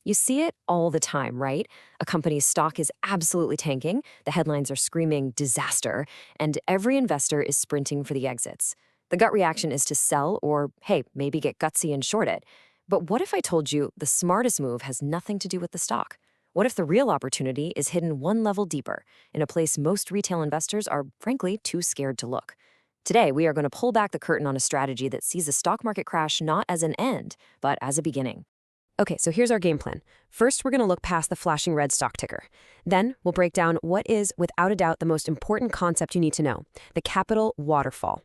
You see it all the time, right? A company's stock is absolutely tanking, the headlines are screaming disaster, and every investor is sprinting for the exits. The gut reaction is to sell or, hey, maybe get gutsy and short it. But what if I told you the smartest move has nothing to do with the stock? What if the real opportunity is hidden one level deeper, in a place most retail investors are, frankly, too scared to look? Today, we are going to pull back the curtain on a strategy that sees a stock market crash not as an end, but as a beginning. Okay, so here's our game plan. First, we're going to look past the flashing red stock ticker. Then, we'll break down what is, without a doubt, the most important concept you need to know, the capital waterfall.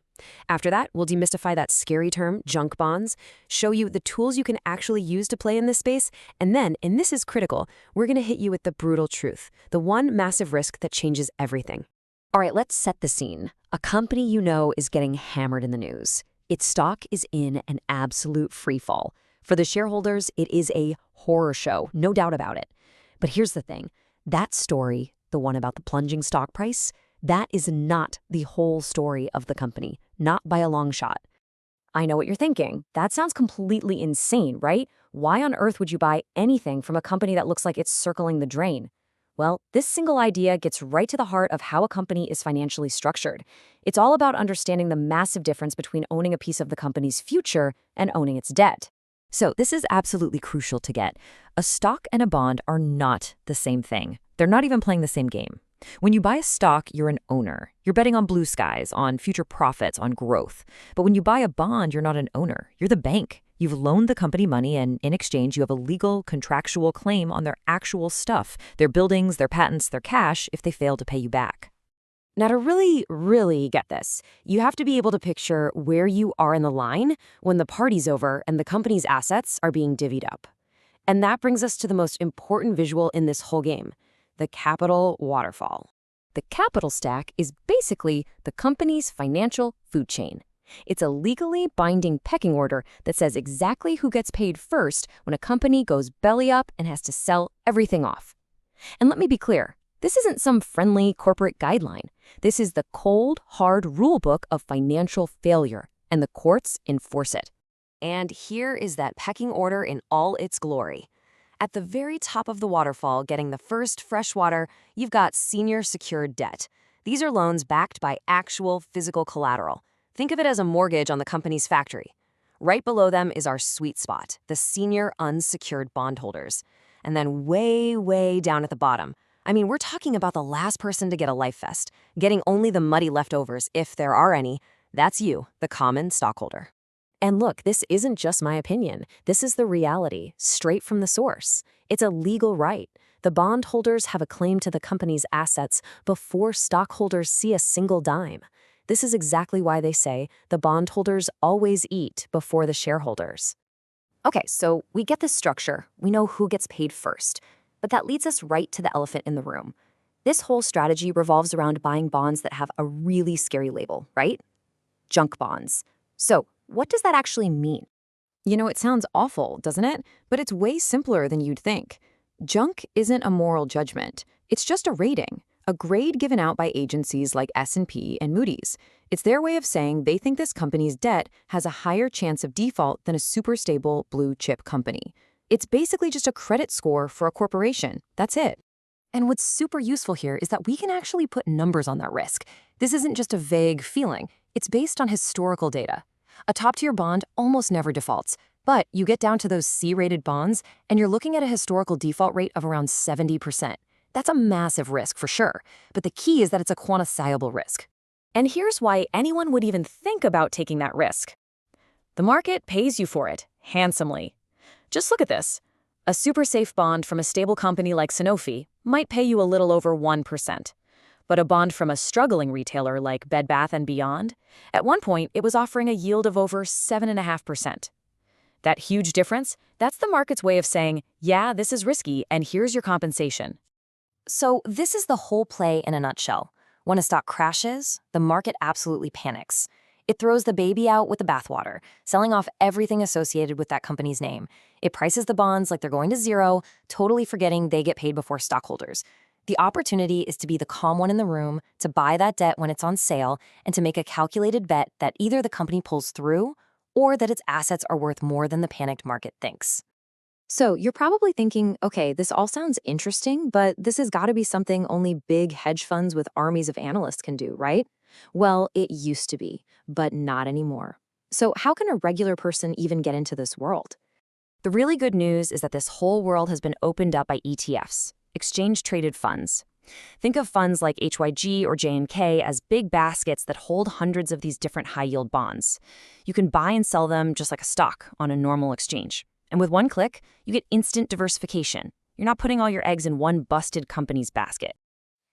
After that, we'll demystify that scary term, junk bonds, show you the tools you can actually use to play in this space, and then, and this is critical, we're going to hit you with the brutal truth, the one massive risk that changes everything. All right, let's set the scene. A company you know is getting hammered in the news. Its stock is in an absolute freefall. For the shareholders, it is a horror show, no doubt about it. But here's the thing. That story, the one about the plunging stock price, that is not the whole story of the company, not by a long shot. I know what you're thinking. That sounds completely insane, right? Why on earth would you buy anything from a company that looks like it's circling the drain? Well, this single idea gets right to the heart of how a company is financially structured. It's all about understanding the massive difference between owning a piece of the company's future and owning its debt. So this is absolutely crucial to get. A stock and a bond are not the same thing. They're not even playing the same game. When you buy a stock, you're an owner. You're betting on blue skies, on future profits, on growth. But when you buy a bond, you're not an owner. You're the bank. You've loaned the company money, and in exchange, you have a legal, contractual claim on their actual stuff, their buildings, their patents, their cash, if they fail to pay you back. Now, to really get this, you have to be able to picture where you are in the line when the party's over and the company's assets are being divvied up. And that brings us to the most important visual in this whole game, the capital waterfall. The capital stack is basically the company's financial food chain. It's a legally binding pecking order that says exactly who gets paid first when a company goes belly up and has to sell everything off. And let me be clear. This isn't some friendly corporate guideline. This is the cold, hard rulebook of financial failure, and the courts enforce it. And here is that pecking order in all its glory. At the very top of the waterfall, getting the first fresh water, you've got senior secured debt. These are loans backed by actual physical collateral. Think of it as a mortgage on the company's factory. Right below them is our sweet spot, the senior unsecured bondholders. And then way down at the bottom, I mean, we're talking about the last person to get a life vest, getting only the muddy leftovers, if there are any. That's you, the common stockholder. And look, this isn't just my opinion. This is the reality, straight from the source. It's a legal right. The bondholders have a claim to the company's assets before stockholders see a single dime. This is exactly why they say the bondholders always eat before the shareholders. Okay, so we get this structure. We know who gets paid first. But that leads us right to the elephant in the room. This whole strategy revolves around buying bonds that have a really scary label, right? Junk bonds. So, what does that actually mean? You know, it sounds awful, doesn't it? But it's way simpler than you'd think. Junk isn't a moral judgment. It's just a rating, a grade given out by agencies like S&P and Moody's. It's their way of saying they think this company's debt has a higher chance of default than a super stable blue chip company. It's basically just a credit score for a corporation. That's it. And what's super useful here is that we can actually put numbers on that risk. This isn't just a vague feeling. It's based on historical data. A top-tier bond almost never defaults, but you get down to those C-rated bonds, and you're looking at a historical default rate of around 70%. That's a massive risk for sure, but the key is that it's a quantifiable risk. And here's why anyone would even think about taking that risk. The market pays you for it, handsomely. Just look at this. A super safe bond from a stable company like Sanofi might pay you a little over 1%. But a bond from a struggling retailer like Bed Bath & Beyond, at one point it was offering a yield of over 7.5%. That huge difference, that's the market's way of saying, yeah, this is risky, and here's your compensation. So this is the whole play in a nutshell. When a stock crashes, the market absolutely panics. It throws the baby out with the bathwater, selling off everything associated with that company's name. It prices the bonds like they're going to zero, totally forgetting they get paid before stockholders. The opportunity is to be the calm one in the room, to buy that debt when it's on sale, and to make a calculated bet that either the company pulls through or that its assets are worth more than the panicked market thinks. So you're probably thinking, okay, this all sounds interesting, but this has got to be something only big hedge funds with armies of analysts can do, right? Well, it used to be, but not anymore. So how can a regular person even get into this world? The really good news is that this whole world has been opened up by ETFs, exchange-traded funds. Think of funds like HYG or J&K as big baskets that hold hundreds of these different high-yield bonds. You can buy and sell them just like a stock on a normal exchange. And with one click, you get instant diversification. You're not putting all your eggs in one busted company's basket.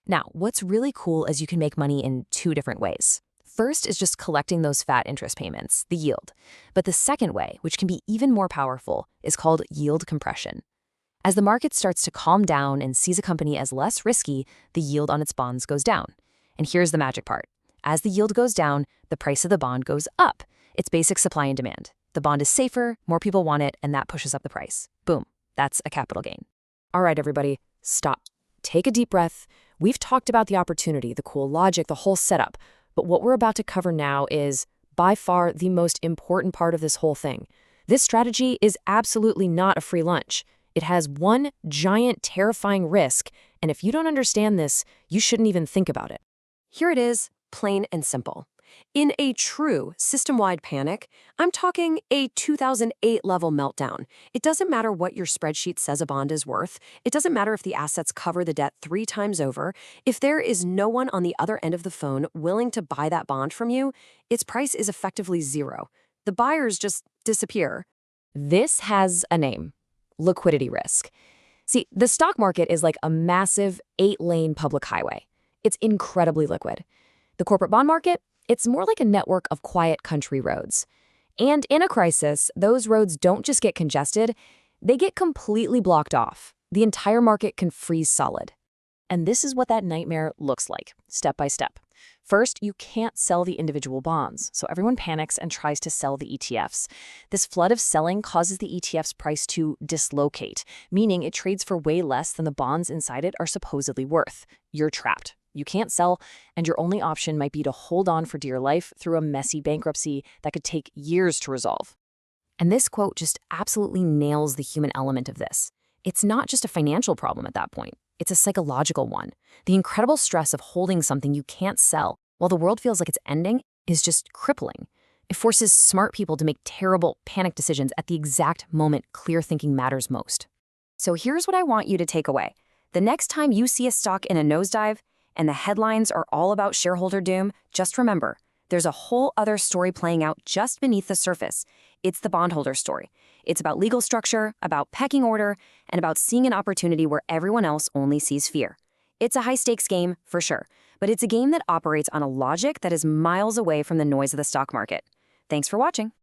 Now, what's really cool is you can make money in two different ways. First is just collecting those fat interest payments, the yield. But the second way, which can be even more powerful, is called yield compression. As the market starts to calm down and sees a company as less risky, the yield on its bonds goes down. And here's the magic part. As the yield goes down, the price of the bond goes up. It's basic supply and demand. The bond is safer, more people want it, and that pushes up the price. Boom, that's a capital gain. All right, everybody, stop. Take a deep breath. We've talked about the opportunity, the cool logic, the whole setup. But what we're about to cover now is, by far, the most important part of this whole thing. This strategy is absolutely not a free lunch. It has one giant, terrifying risk, and if you don't understand this, you shouldn't even think about it. Here it is, plain and simple. In a true system-wide panic, I'm talking a 2008-level meltdown. It doesn't matter what your spreadsheet says a bond is worth. It doesn't matter if the assets cover the debt 3 times over. If there is no one on the other end of the phone willing to buy that bond from you, its price is effectively zero. The buyers just disappear. This has a name: liquidity risk. See, the stock market is like a massive 8-lane public highway. It's incredibly liquid. The corporate bond market? It's more like a network of quiet country roads. And in a crisis, those roads don't just get congested, they get completely blocked off. The entire market can freeze solid. And this is what that nightmare looks like, step by step. First, you can't sell the individual bonds, so everyone panics and tries to sell the ETFs. This flood of selling causes the ETF's price to dislocate, meaning it trades for way less than the bonds inside it are supposedly worth. You're trapped. You can't sell, and your only option might be to hold on for dear life through a messy bankruptcy that could take years to resolve. And this quote just absolutely nails the human element of this. It's not just a financial problem at that point. It's a psychological one. The incredible stress of holding something you can't sell while the world feels like it's ending is just crippling. It forces smart people to make terrible, panic decisions at the exact moment clear thinking matters most. So here's what I want you to take away. The next time you see a stock in a nosedive, and the headlines are all about shareholder doom, just remember, there's a whole other story playing out just beneath the surface. It's the bondholder story. It's about legal structure, about pecking order, and about seeing an opportunity where everyone else only sees fear. It's a high-stakes game, for sure, but it's a game that operates on a logic that is miles away from the noise of the stock market. Thanks for watching.